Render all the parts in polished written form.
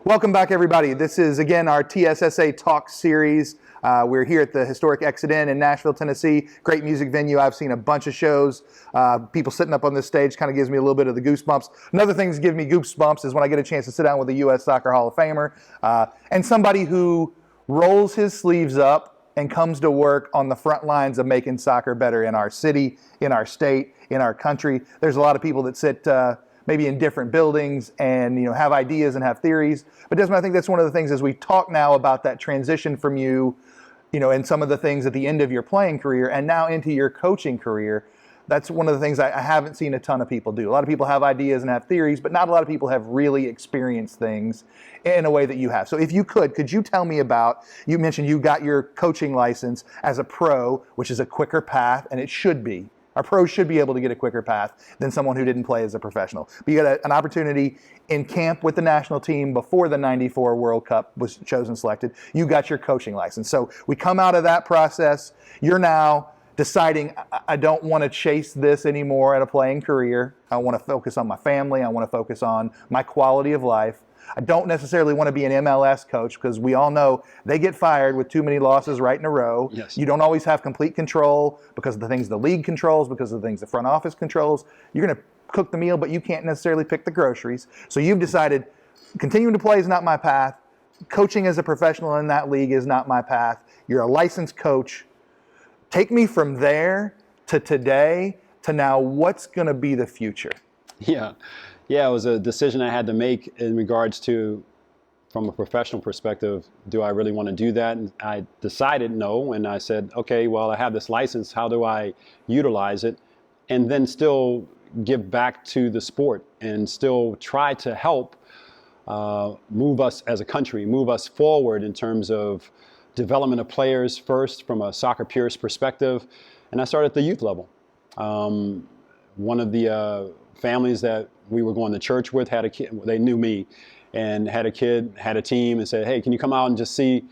Welcome back, everybody. This is, again, our TSSA Talk series. We're here at the historic Exit Inn in Nashville, Tennessee. Great music venue. I've seen a bunch of shows. People sitting up on this stage kind of gives me a little bit of the goosebumps. Another thing that gives me goosebumps is when I get a chance to sit down with a U.S. Soccer Hall of Famer and somebody who rolls his sleeves up and comes to work on the front lines of making soccer better in our city, in our state, in our country. There's a lot of people that sit maybe in different buildings and have ideas and have theories. But Desmond, I think that's one of the things as we talk now about that transition from you and some of the things at the end of your playing career and now into your coaching career. That's one of the things I haven't seen a ton of people do. A lot of people have ideas and have theories, but not a lot of people have really experienced things in a way that you have. So if you could you tell me about, you mentioned you got your coaching license as a pro, which is a quicker path, and it should be. Our pros should be able to get a quicker path than someone who didn't play as a professional. But you got an opportunity in camp with the national team before the '94 World Cup was chosen, selected. You got your coaching license. So we come out of that process. You're now deciding, I don't want to chase this anymore at a playing career. I want to focus on my family. I want to focus on my quality of life. I don't necessarily want to be an MLS coach because we all know they get fired with too many losses right in a row. Yes. You don't always have complete control because of the things the league controls, because of the things the front office controls. You're going to cook the meal, but you can't necessarily pick the groceries. So you've decided continuing to play is not my path. Coaching as a professional in that league is not my path. You're a licensed coach. Take me from there to today to now, what's going to be the future? Yeah, it was a decision I had to make in regards to, from a professional perspective, do I really want to do that? And I decided no, and I said, okay, well, I have this license, how do I utilize it? And then still give back to the sport and still try to help move us as a country, move us forward in terms of development of players first from a soccer purist perspective. And I started at the youth level. One of the families that we were going to church with had a kid. They knew me and had a kid, had a team, and said, hey, can you come out and just see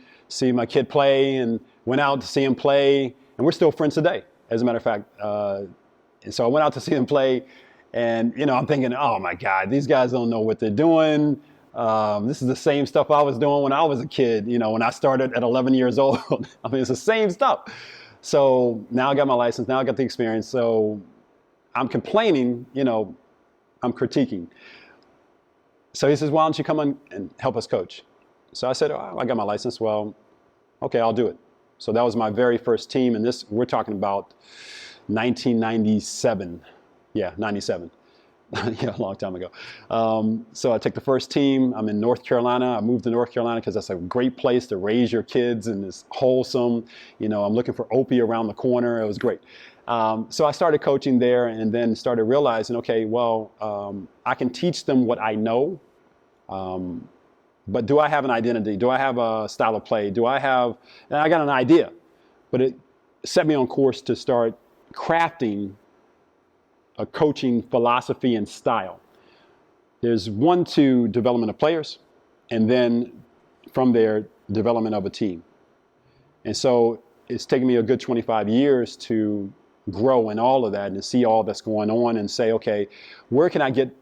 my kid play? And went out to see him play, and we're still friends today, as a matter of fact. And so I went out to see him play, and I'm thinking, oh my God, these guys don't know what they're doing. This is the same stuff I was doing when I was a kid, when I started at 11 years old. I mean, it's the same stuff. So now I got my license, now I got the experience. So I'm complaining, I'm critiquing. So he says, why don't you come on and help us coach? So I said, oh, I got my license. Well, okay, I'll do it. So that was my very first team. And we're talking about 1997. Yeah, 97. Yeah, a long time ago. So I take the first team. I'm in North Carolina. I moved to North Carolina because that's a great place to raise your kids and it's wholesome. I'm looking for Opie around the corner. It was great. So I started coaching there and then started realizing, okay, well, I can teach them what I know, but do I have an identity? Do I have a style of play? And I got an idea, but it set me on course to start crafting a coaching philosophy and style. There's one to development of players, and then from there, development of a team. And so it's taken me a good 25 years to grow in all of that and see all that's going on and say, okay, where can I get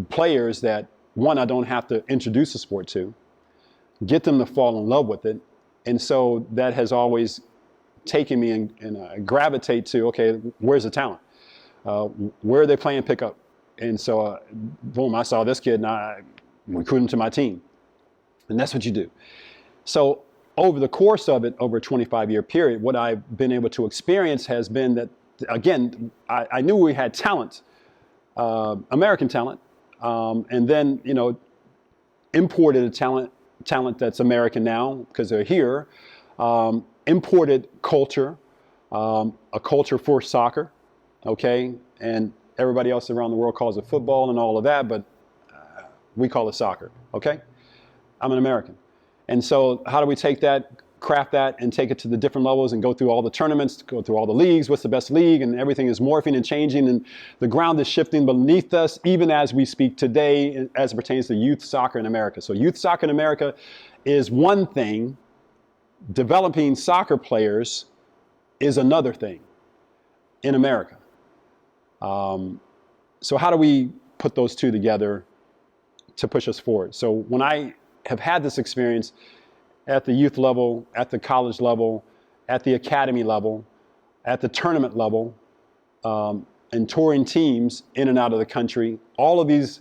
players that, one, I don't have to introduce the sport to, get them to fall in love with it. And so that has always taken me and gravitate to, okay, where's the talent? Where are they playing pickup? And so, boom, I saw this kid and I recruited him to my team. And that's what you do. So over the course of it, over a 25-year period, what I've been able to experience has been that, again, I knew we had talent, American talent, and then, imported a talent that's American now because they're here, imported culture, a culture for soccer, okay? And everybody else around the world calls it football and all of that, but we call it soccer, okay? I'm an American. And so how do we take that, craft that, and take it to the different levels and go through all the tournaments, go through all the leagues, what's the best league, and everything is morphing and changing, and the ground is shifting beneath us, even as we speak today, as it pertains to youth soccer in America. So youth soccer in America is one thing. Developing soccer players is another thing in America. So how do we put those two together to push us forward? So when I have had this experience at the youth level, at the college level, at the academy level, at the tournament level, and touring teams in and out of the country. All of these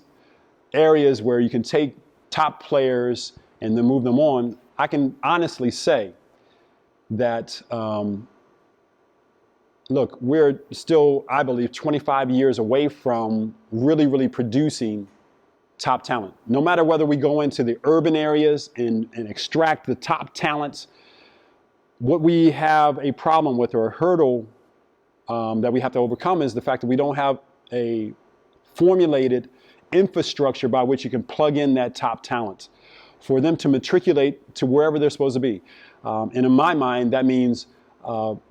areas where you can take top players and then move them on. I can honestly say that, look, we're still, I believe, 25 years away from really producing top talent. No matter whether we go into the urban areas and extract the top talents, what we have a problem with, or a hurdle that we have to overcome, is the fact that we don't have a formulated infrastructure by which you can plug in that top talent for them to matriculate to wherever they're supposed to be. And in my mind, that means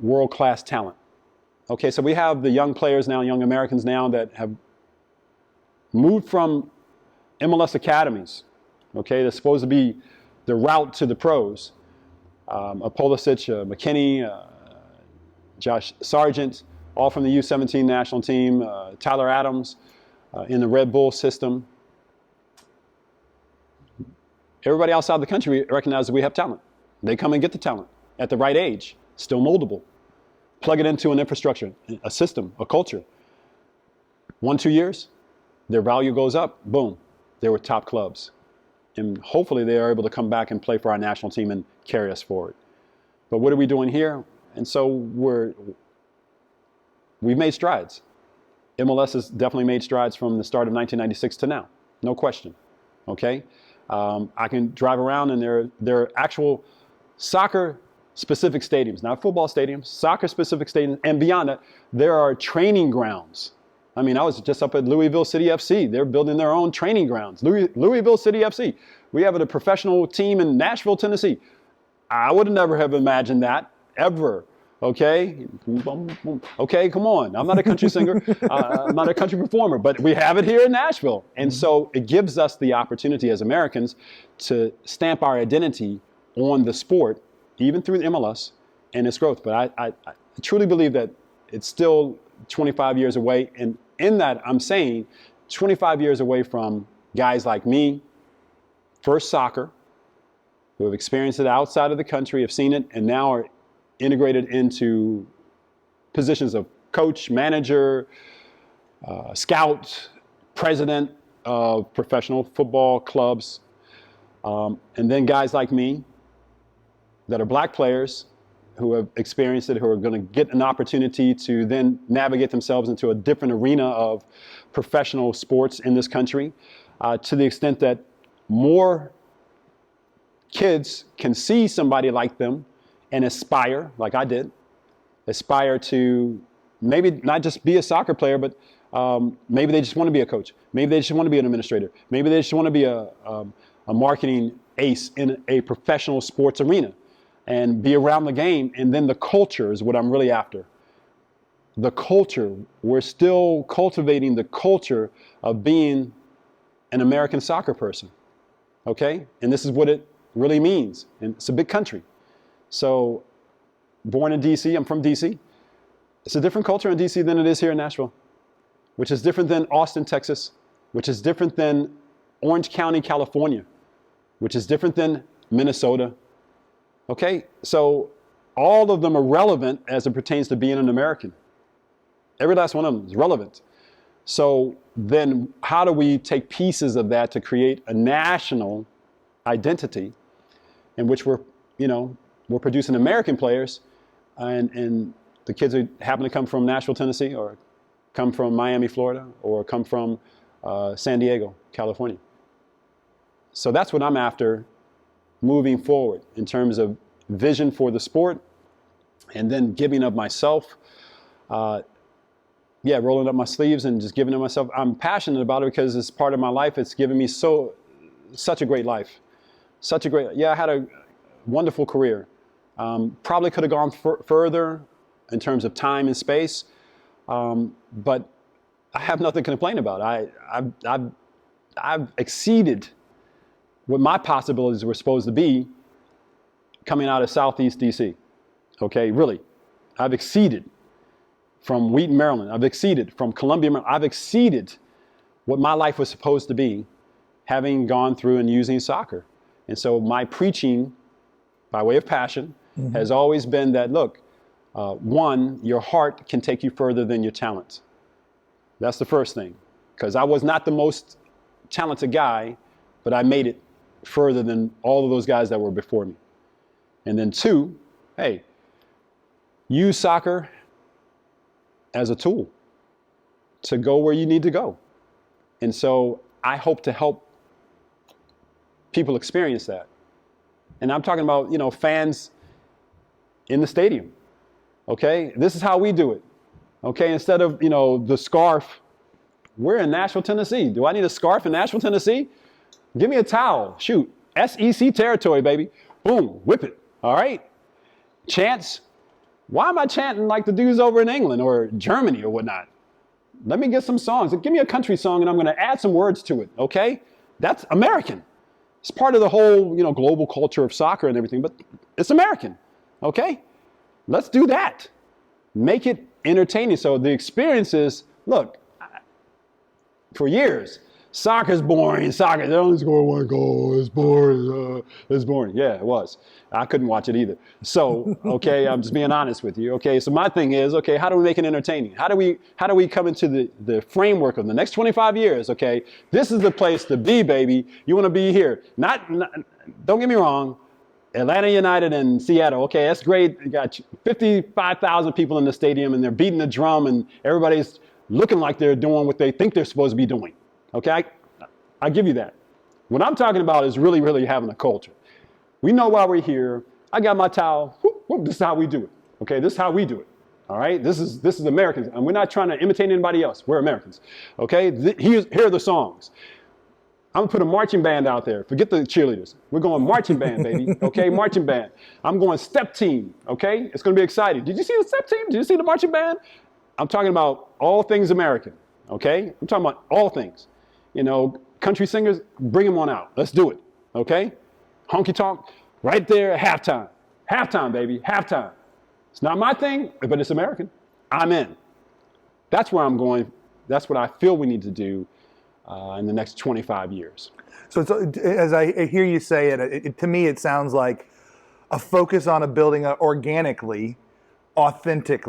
world-class talent. Okay, so we have the young players now, young Americans now, that have moved from MLS academies, okay, that's supposed to be the route to the pros. Pulisic, McKinney, Josh Sargent, all from the U17 national team, Tyler Adams in the Red Bull system. Everybody outside the country recognizes that we have talent. They come and get the talent at the right age, still moldable. Plug it into an infrastructure, a system, a culture. 1-2 years, their value goes up, boom, they were top clubs. And hopefully they are able to come back and play for our national team and carry us forward. But what are we doing here? And so we've made strides. MLS has definitely made strides from the start of 1996 to now, no question, okay? I can drive around and there are actual soccer-specific stadiums, not football stadiums, soccer-specific stadiums, and beyond that, there are training grounds. I mean, I was just up at Louisville City FC. They're building their own training grounds. Louisville City FC. We have a professional team in Nashville, Tennessee. I would never have imagined that, ever. Okay? Okay, come on. I'm not a country singer. I'm not a country performer, but we have it here in Nashville. And so it gives us the opportunity as Americans to stamp our identity on the sport, even through the MLS and its growth. But I truly believe that it's still 25 years away. And in that, I'm saying 25 years away from guys like me, first soccer, who have experienced it outside of the country, have seen it, and now are integrated into positions of coach, manager, scout, president of professional football clubs. And then guys like me that are black players who have experienced it, who are going to get an opportunity to then navigate themselves into a different arena of professional sports in this country, to the extent that more kids can see somebody like them and aspire, like I did, aspire to maybe not just be a soccer player, but maybe they just want to be a coach. Maybe they just want to be an administrator. Maybe they just want to be a marketing ace in a professional sports arena and be around the game. And then the culture is what I'm really after. The culture, we're still cultivating the culture of being an American soccer person, okay? And this is what it really means. And it's a big country. So, born in DC, I'm from DC. It's a different culture in DC than it is here in Nashville, which is different than Austin, Texas, which is different than Orange County, California, which is different than Minnesota. Okay, so all of them are relevant as it pertains to being an American. Every last one of them is relevant. So then how do we take pieces of that to create a national identity in which we're producing American players, and the kids who happen to come from Nashville, Tennessee, or come from Miami, Florida, or come from San Diego, California. So that's what I'm after moving forward in terms of vision for the sport, and then giving of myself. Rolling up my sleeves and just giving of myself. I'm passionate about it because it's part of my life. It's given me such a great life. I had a wonderful career. Probably could have gone further in terms of time and space, but I have nothing to complain about. I've exceeded what my possibilities were supposed to be coming out of Southeast DC. Okay, really. I've exceeded from Wheaton, Maryland. I've exceeded from Columbia, Maryland. I've exceeded what my life was supposed to be, having gone through and using soccer. And so my preaching, by way of passion, has always been that, look, one, your heart can take you further than your talent. That's the first thing. Because I was not the most talented guy, but I made it further than all of those guys that were before me. And then two, hey, use soccer as a tool to go where you need to go. And so I hope to help people experience that. And I'm talking about, fans in the stadium. Okay, this is how we do it. Okay, instead of, the scarf, we're in Nashville, Tennessee. Do I need a scarf in Nashville, Tennessee? Give me a towel. Shoot, SEC territory, baby. Boom, whip it. All right. Chants. Why am I chanting like the dudes over in England or Germany or whatnot? Let me get some songs. Give me a country song and I'm going to add some words to it. Okay, that's American. It's part of the whole, global culture of soccer and everything, but it's American. Okay, let's do that. Make it entertaining. So the experience is, look, for years, soccer's boring. Soccer, they only score one goal. It's boring. It's boring. Yeah, it was. I couldn't watch it either. So, okay, I'm just being honest with you. Okay, so my thing is, okay, how do we make it entertaining? How do we come into the framework of the next 25 years? Okay, this is the place to be, baby. You want to be here. Not, don't get me wrong. Atlanta United and Seattle. Okay, that's great. You got 55,000 people in the stadium and they're beating the drum and everybody's looking like they're doing what they think they're supposed to be doing. Okay, I give you that. What I'm talking about is really, really having a culture. We know why we're here. I got my towel. Whoop, whoop, this is how we do it. Okay, this is how we do it. All right, this is Americans, and we're not trying to imitate anybody else. We're Americans. Okay, here are the songs. I'm gonna put a marching band out there. Forget the cheerleaders. We're going marching band, baby. Okay, marching band. I'm going step team. Okay, it's gonna be exciting. Did you see the step team? Did you see the marching band? I'm talking about all things American. Okay, I'm talking about all things. Country singers, bring them on out. Let's do it. Okay, honky tonk, right there at halftime. Halftime, baby, halftime. It's not my thing, but it's American. I'm in. That's where I'm going. That's what I feel we need to do in the next 25 years. So as I hear you say it, to me it sounds like a focus on building organically, authentic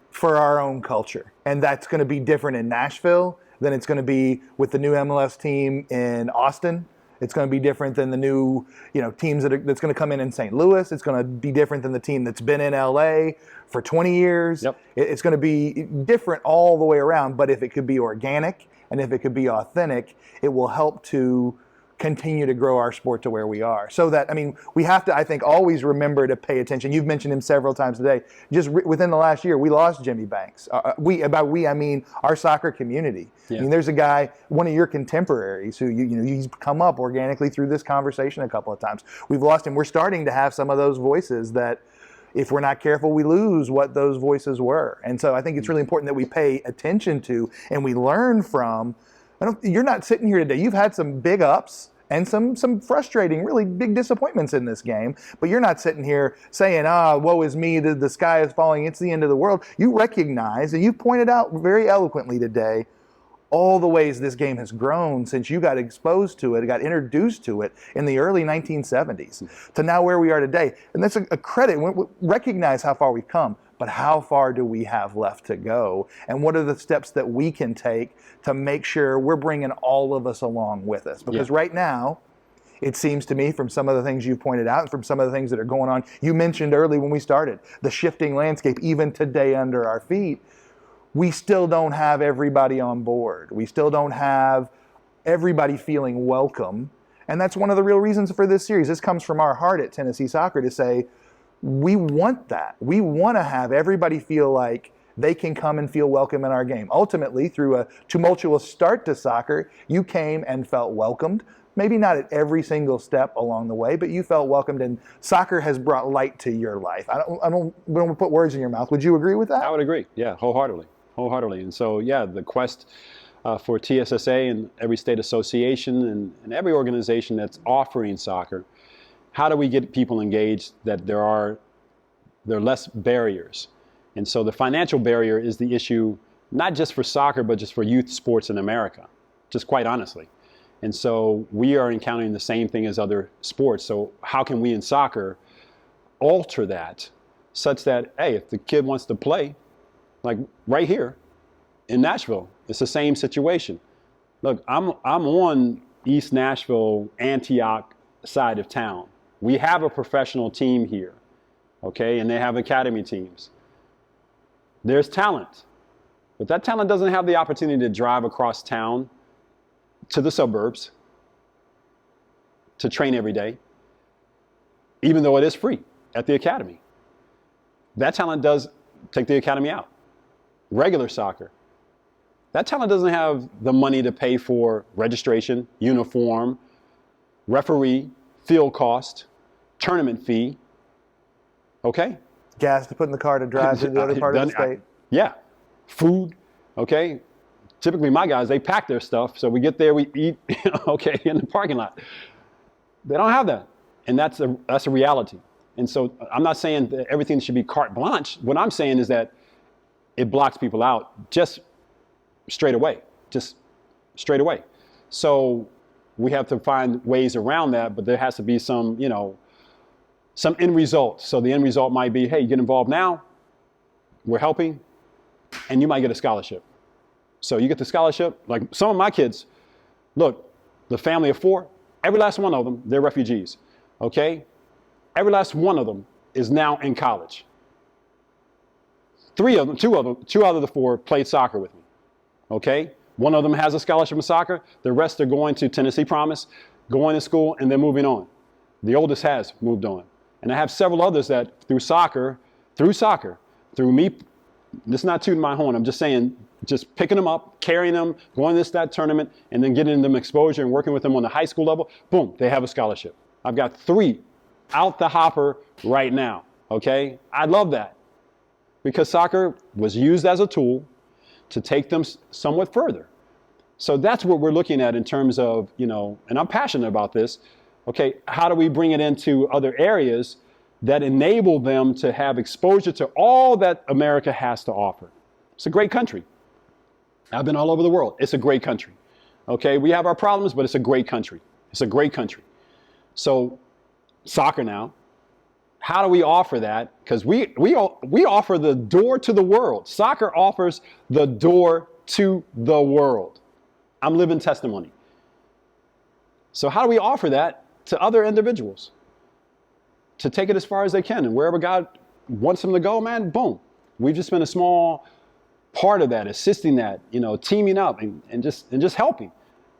for our own culture. And that's going to be different in Nashville than it's going to be with the new MLS team in Austin. It's going to be different than the new, teams that's going to come in St. Louis. It's going to be different than the team that's been in LA for 20 years. Yep. It's going to be different all the way around. But if it could be organic and if it could be authentic, it will help to continue to grow our sport to where we are. So that, we have to, I think, always remember to pay attention. You've mentioned him several times today. Just within the last year, we lost Jimmy Banks. I mean our soccer community. Yeah. There's a guy, one of your contemporaries, who he's come up organically through this conversation a couple of times. We've lost him. We're starting to have some of those voices that, if we're not careful, we lose what those voices were. And so I think it's really important that we pay attention to and we learn from. You're not sitting here today. You've had some big ups and some frustrating, really big disappointments in this game. But you're not sitting here saying, woe is me, the sky is falling, it's the end of the world. You recognize, and you pointed out very eloquently today, all the ways this game has grown since you got exposed to it, got introduced to it in the early 1970s to now where we are today. And that's a credit. We recognize how far we've come, but how far do we have left to go? And what are the steps that we can take to make sure we're bringing all of us along with us? Because right now, it seems to me, from some of the things you've pointed out and from some of the things that are going on, you mentioned early when we started, the shifting landscape, even today under our feet, we still don't have everybody on board. We still don't have everybody feeling welcome. And that's one of the real reasons for this series. This comes from our heart at Tennessee Soccer to say, we want that. We want to have everybody feel like they can come and feel welcome in our game. Ultimately, through a tumultuous start to soccer, you came and felt welcomed. Maybe not at every single step along the way, but you felt welcomed, and soccer has brought light to your life. I don't want to put words in your mouth. Would you agree with that? I would agree. Yeah, wholeheartedly. And so, the quest for TSSA and every state association and every organization that's offering soccer, how do we get people engaged that there are less barriers? And so the financial barrier is the issue, not just for soccer, but just for youth sports in America, just quite honestly. And so we are encountering the same thing as other sports. So how can we in soccer alter that such that, hey, if the kid wants to play, like right here in Nashville, it's the same situation. Look, I'm on East Nashville, Antioch side of town. We have a professional team here, okay, and they have academy teams. There's talent, but that talent doesn't have the opportunity to drive across town to the suburbs to train every day, even though it is free at the academy. That talent does take the academy out. Regular soccer, that talent doesn't have the money to pay for registration, uniform, referee, field cost, tournament fee, okay? Gas to put in the car to drive to the other part of the state. Yeah, food, okay? Typically my guys, they pack their stuff, so we get there, we eat, okay, in the parking lot. They don't have that, and that's a reality. And so I'm not saying that everything should be carte blanche. What I'm saying is that it blocks people out just straight away. So we have to find ways around that, but there has to be some end result. So the end result might be, hey, you get involved now, we're helping, and you might get a scholarship. So you get the scholarship, like some of my kids, look, the family of 4, every last one of them, they're refugees, okay? Every last one of them is now in college. 2 out of the 4 played soccer with me. Okay? One of them has a scholarship in soccer. The rest are going to Tennessee Promise, going to school, and they're moving on. The oldest has moved on. And I have several others that through me, this is not tooting my horn, I'm just saying, just picking them up, carrying them, going to that tournament, and then getting them exposure and working with them on the high school level, boom, they have a scholarship. I've got 3 out the hopper right now, okay? I love that because soccer was used as a tool to take them somewhat further. So that's what we're looking at in terms of, and I'm passionate about this, okay, how do we bring it into other areas that enable them to have exposure to all that America has to offer? It's a great country. I've been all over the world. It's a great country, okay? We have our problems, but it's a great country. It's a great country. So soccer now, how do we offer that? Because we offer the door to the world. Soccer offers the door to the world. I'm living testimony. So how do we offer that to other individuals? To take it as far as they can, and wherever God wants them to go, man, boom. We've just been a small part of that, assisting that, teaming up and just helping.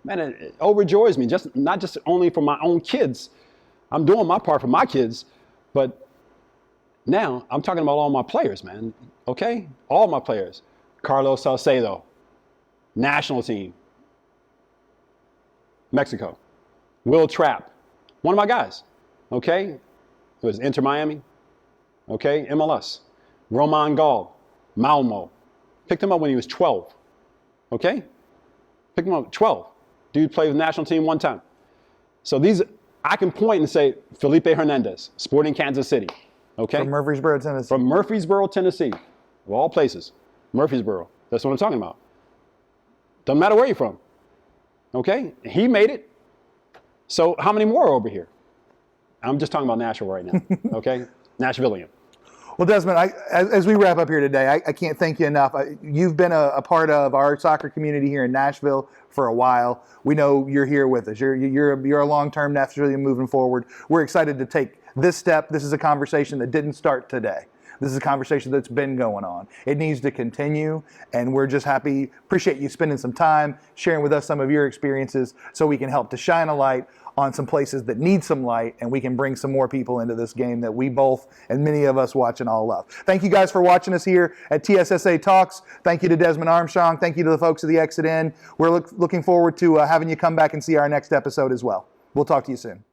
Man, it overjoys me, not just only for my own kids. I'm doing my part for my kids, but now I'm talking about all my players, man. Okay? All my players. Carlos Salcedo, national team. Mexico. Will Trapp, one of my guys. Okay? It was Inter Miami. Okay? MLS. Roman Gall, Malmo. Picked him up when he was 12. Okay? Picked him up 12. Dude played with the national team one time. So I can point and say, Felipe Hernandez, Sporting Kansas City. Okay? From Murfreesboro, Tennessee. From Murfreesboro, Tennessee. Of all places. Murfreesboro. That's what I'm talking about. Doesn't matter where you're from. Okay? He made it. So how many more are over here? I'm just talking about Nashville right now. Okay? Nashvilleian. Well, Desmond, as we wrap up here today, I can't thank you enough. You've been a part of our soccer community here in Nashville for a while. We know you're here with us. You're a long-term Nashvilleian moving forward. We're excited to take this step. This is a conversation that didn't start today. This is a conversation that's been going on. It needs to continue, and we're just happy, appreciate you spending some time sharing with us some of your experiences so we can help to shine a light on some places that need some light, and we can bring some more people into this game that we both and many of us watch and all love. Thank you guys for watching us here at TSSA Talks. Thank you to Desmond Armstrong. Thank you to the folks of the Exit In. We're looking forward to having you come back and see our next episode as well. We'll talk to you soon.